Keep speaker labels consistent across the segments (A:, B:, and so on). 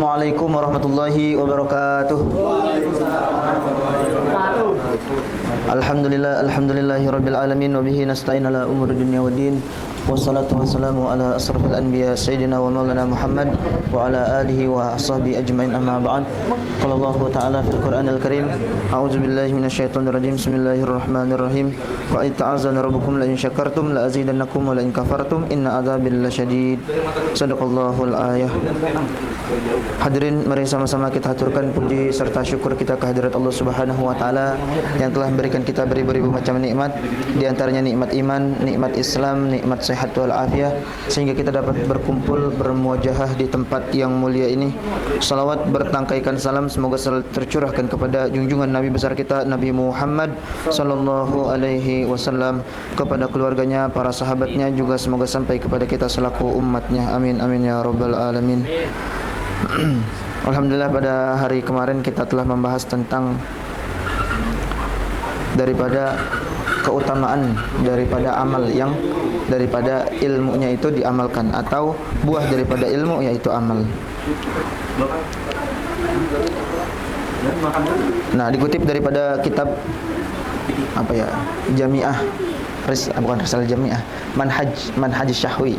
A: Assalamualaikum warahmatullahi wabarakatuh. Alhamdulillahirabbil alamin wa bihi nasta'in ala umuri dunya waddin. Wassalatu wassalamu ala asrafil anbiya sayyidina wa maulana Muhammad wa ala alihi wa sahbihi ajmain, amma ba'd. Qala Allah ta'ala fil Qur'anil Karim, a'udzu billahi minasyaitonir rajim. Bismillahirrahmanirrahim. Wa ta'azzana rabbukum la in syakartum la azidannakum wa la in kafartum inna adzabi lasyadid. Shadaqallahul ayah. Hadirin, mari sama-sama kita haturkan puji serta syukur kita kehadirat Allah Subhanahu wa taala yang telah memberikan kita beribu-ribu macam nikmat, di antaranya nikmat iman, nikmat Islam, nikmat sehat wal afiah, sehingga kita dapat berkumpul bermuajahah di tempat yang mulia ini. Salawat bertangkaikan salam semoga selalu tercurahkan kepada junjungan Nabi besar kita Nabi Muhammad sallallahu alaihi wasallam, kepada keluarganya, para sahabatnya, juga semoga sampai kepada kita selaku umatnya. Amin amin ya rabbal alamin. Alhamdulillah, pada hari kemarin kita telah membahas tentang daripada keutamaan daripada amal yang daripada ilmunya itu diamalkan, atau buah daripada ilmu yaitu amal. Nah, dikutip daripada kitab apa ya, Jami'ah, bukan Risalah Jami'ah, Manhaj Syahwi.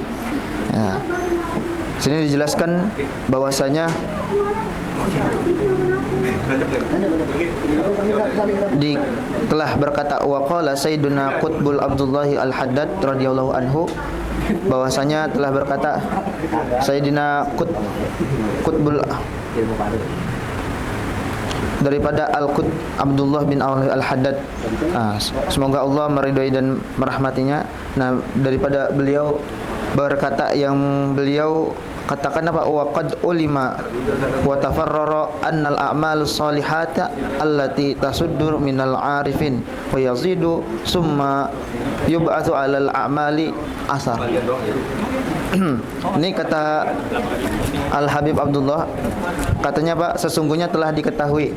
A: Ya. Sini dijelaskan bahwasanya telah berkata waqala Sayyiduna Qutbul Abdullahi Al-Haddad radhiyallahu anhu, bahwasanya telah berkata Sayyidina Qutbul daripada Abdullah bin Al-Haddad, semoga Allah meridhai dan merahmatinya. Nah, daripada beliau berkata, yang beliau katakan apa, waqad ulima wa tafarrara annal a'mal salihata allati tasuddur minal arifin wa yazidu summa yub'atsu 'alal a'mali asar. Ini kata Al-Habib Abdullah, katanya Pak, sesungguhnya telah diketahui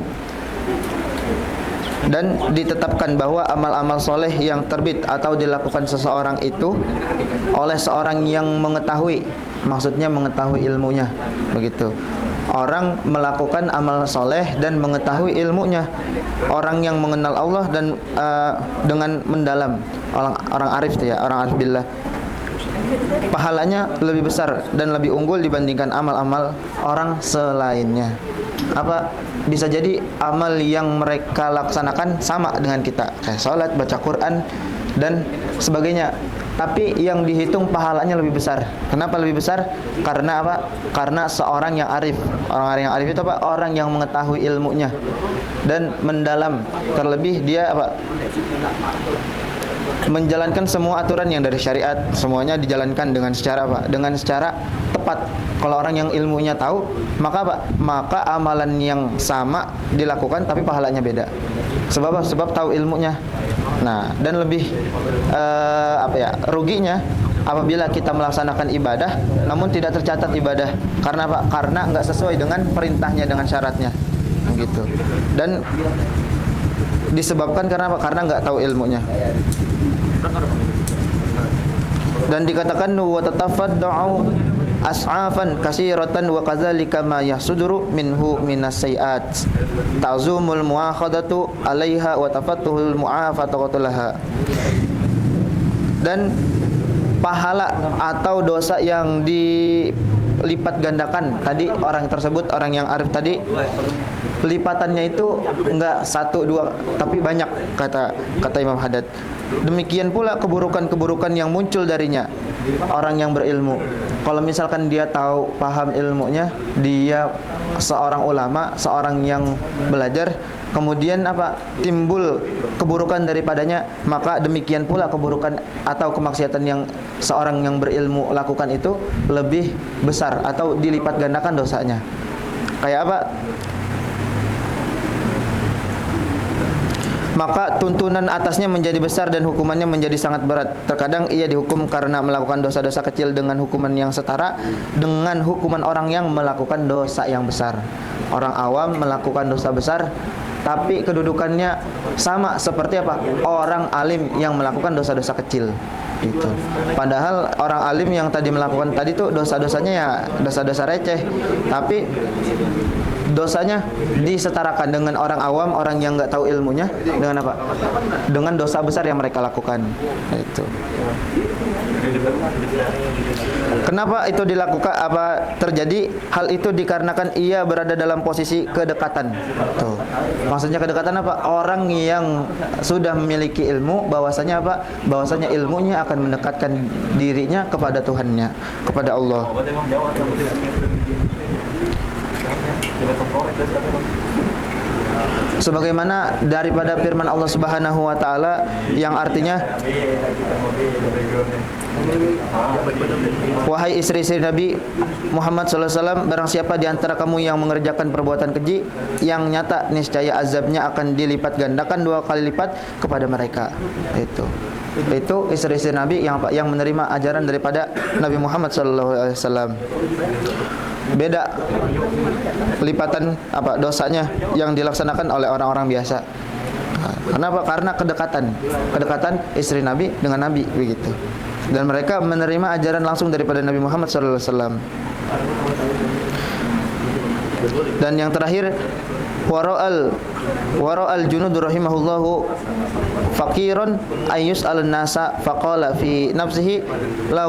A: dan ditetapkan bahwa amal-amal soleh yang terbit atau dilakukan seseorang itu oleh seorang yang mengetahui, maksudnya mengetahui ilmunya, begitu. Orang melakukan amal soleh dan mengetahui ilmunya, orang yang mengenal Allah dan dengan mendalam, orang arif itu ya, orang arif billah, pahalanya lebih besar dan lebih unggul dibandingkan amal-amal orang selainnya. Apa, bisa jadi amal yang mereka laksanakan sama dengan kita, kayak sholat, baca Quran dan sebagainya, tapi yang dihitung pahalanya lebih besar. Kenapa lebih besar? Karena apa? Karena seorang yang arif. Orang yang arif itu apa? Orang yang mengetahui ilmunya dan mendalam. Terlebih dia apa? Menjalankan semua aturan yang dari syariat, semuanya dijalankan dengan secara apa? Dengan secara tepat. Kalau orang yang ilmunya tahu, maka apa? Maka amalan yang sama dilakukan tapi pahalanya beda. Sebab apa? Sebab tahu ilmunya. Nah, dan lebih ruginya apabila kita melaksanakan ibadah namun tidak tercatat ibadah. Karena apa? Karena enggak sesuai dengan perintahnya, dengan syaratnya. Begitu. Dan disebabkan karena apa? Karena enggak tahu ilmunya. Dan dikatakan wa tatafadda'u as'afan kasiratan wa kadzalika ma yasudru minhu minas sayiat ta'zumul muakhadatu 'alaiha wa tafattuhul mu'afatatu laha. Dan pahala atau dosa yang dilipat gandakan tadi, orang tersebut, orang yang arif tadi, lipatannya itu enggak 1, 2 tapi banyak, kata Imam Haddad. Demikian pula keburukan-keburukan yang muncul darinya, orang yang berilmu. Kalau misalkan dia tahu, paham ilmunya, dia seorang ulama, seorang yang belajar, kemudian apa? Timbul keburukan daripadanya, maka demikian pula keburukan atau kemaksiatan yang seorang yang berilmu lakukan itu lebih besar atau dilipat gandakan dosanya. Kayak apa? Maka tuntunan atasnya menjadi besar dan hukumannya menjadi sangat berat. Terkadang ia dihukum karena melakukan dosa-dosa kecil dengan hukuman yang setara dengan hukuman orang yang melakukan dosa yang besar. Orang awam melakukan dosa besar tapi kedudukannya sama seperti apa? Orang alim yang melakukan dosa-dosa kecil. Gitu. Padahal orang alim yang tadi melakukan tadi tuh dosa-dosanya ya dosa-dosa receh, tapi dosanya disetarakan dengan orang awam, orang yang nggak tahu ilmunya dengan apa? Dengan dosa besar yang mereka lakukan. Itu. Kenapa itu dilakukan? Apa terjadi? Hal itu dikarenakan ia berada dalam posisi kedekatan. Tuh. Maksudnya kedekatan apa? Orang yang sudah memiliki ilmu, bahwasanya apa? Bahwasanya ilmunya akan mendekatkan dirinya kepada Tuhannya, kepada Allah. Sebagaimana daripada firman Allah Subhanahu wa taala yang artinya, wahai istri-istri Nabi Muhammad sallallahu alaihi wasallam, barang siapa di antara kamu yang mengerjakan perbuatan keji yang nyata, niscaya azabnya akan dilipat gandakan 2 kali lipat kepada mereka. Itu istri-istri Nabi yang menerima ajaran daripada Nabi Muhammad sallallahu alaihi wasallam. Beda lipatan apa dosanya yang dilaksanakan oleh orang-orang biasa. Kenapa? Karena kedekatan istri Nabi dengan Nabi begitu. Dan mereka menerima ajaran langsung daripada Nabi Muhammad SAW. Dan yang terakhir, wara'al junud rahimahullahu faqiran ayyus al-nasa faqala fi nafsihi la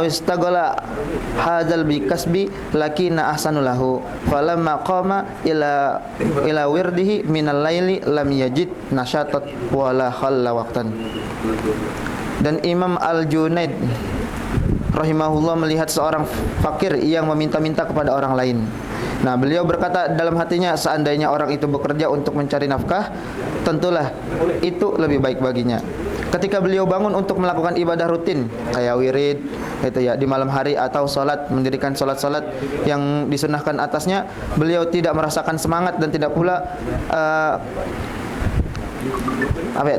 A: istaghala hadzal bikasbi lakina ahsanulahu falamma qama ila wirdihi minal laili lam yajid nashatat wala khalla waqtan. Dan Imam Al-Junaid rahimahullah melihat seorang fakir yang meminta-minta kepada orang lain. Nah, beliau berkata dalam hatinya, seandainya orang itu bekerja untuk mencari nafkah, tentulah itu lebih baik baginya. Ketika beliau bangun untuk melakukan ibadah rutin kayak wirid itu ya di malam hari atau salat, mendirikan salat-salat yang disunahkan atasnya, beliau tidak merasakan semangat dan tidak pula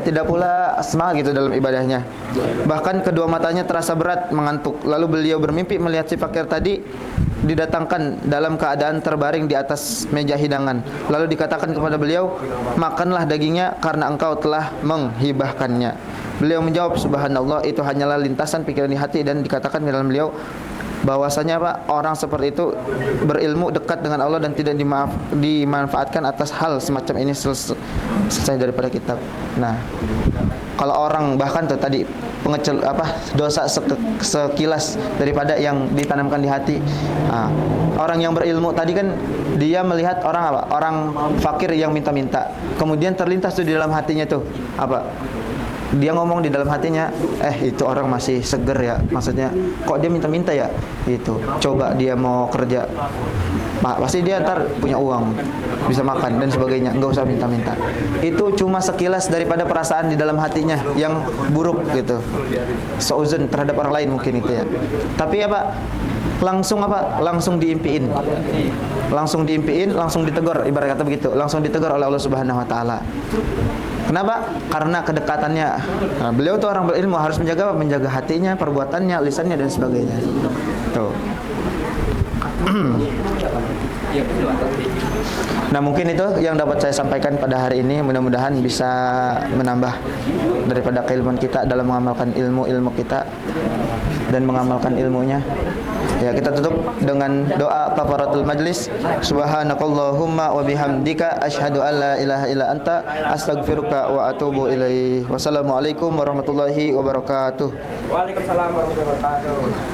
A: tidak pula semangat gitu dalam ibadahnya. Bahkan kedua matanya terasa berat, mengantuk. Lalu beliau bermimpi melihat si fakir tadi didatangkan dalam keadaan terbaring di atas meja hidangan. Lalu dikatakan kepada beliau, makanlah dagingnya karena engkau telah menghibahkannya. Beliau menjawab, subhanallah, itu hanyalah lintasan pikiran di hati. Dan dikatakan di dalam beliau bahwasanya orang seperti itu berilmu, dekat dengan Allah, dan tidak dimanfaatkan atas hal semacam ini selesai daripada kitab. Nah, kalau orang bahkan tuh tadi dosa sekilas daripada yang ditanamkan di hati. Nah, orang yang berilmu tadi kan dia melihat orang fakir yang minta-minta. Kemudian terlintas tuh di dalam hatinya tuh dia ngomong di dalam hatinya, itu orang masih seger ya, maksudnya kok dia minta-minta ya, itu coba dia mau kerja, pasti dia ntar punya uang, bisa makan dan sebagainya, nggak usah minta-minta. Itu cuma sekilas daripada perasaan di dalam hatinya yang buruk gitu, seuzon terhadap orang lain mungkin itu ya. Tapi langsung diimpiin, langsung ditegur, ibarat kata begitu, langsung ditegur oleh Allah Subhanahu Wa Taala. Kenapa? Karena kedekatannya. Nah, beliau tuh orang berilmu, harus menjaga hatinya, perbuatannya, lisannya dan sebagainya. Tuh. Nah, mungkin itu yang dapat saya sampaikan pada hari ini. Mudah-mudahan bisa menambah daripada keilmuan kita dalam mengamalkan ilmu kita dan mengamalkan ilmunya. Ya, kita tutup dengan doa kafaratul majlis. Subhanakallahumma wa bihamdika asyhadu an la ilaha illa anta astaghfiruka wa atubu ilaih. Wassalamualaikum warahmatullahi wabarakatuh.
B: Waalaikumsalam warahmatullahi wabarakatuh.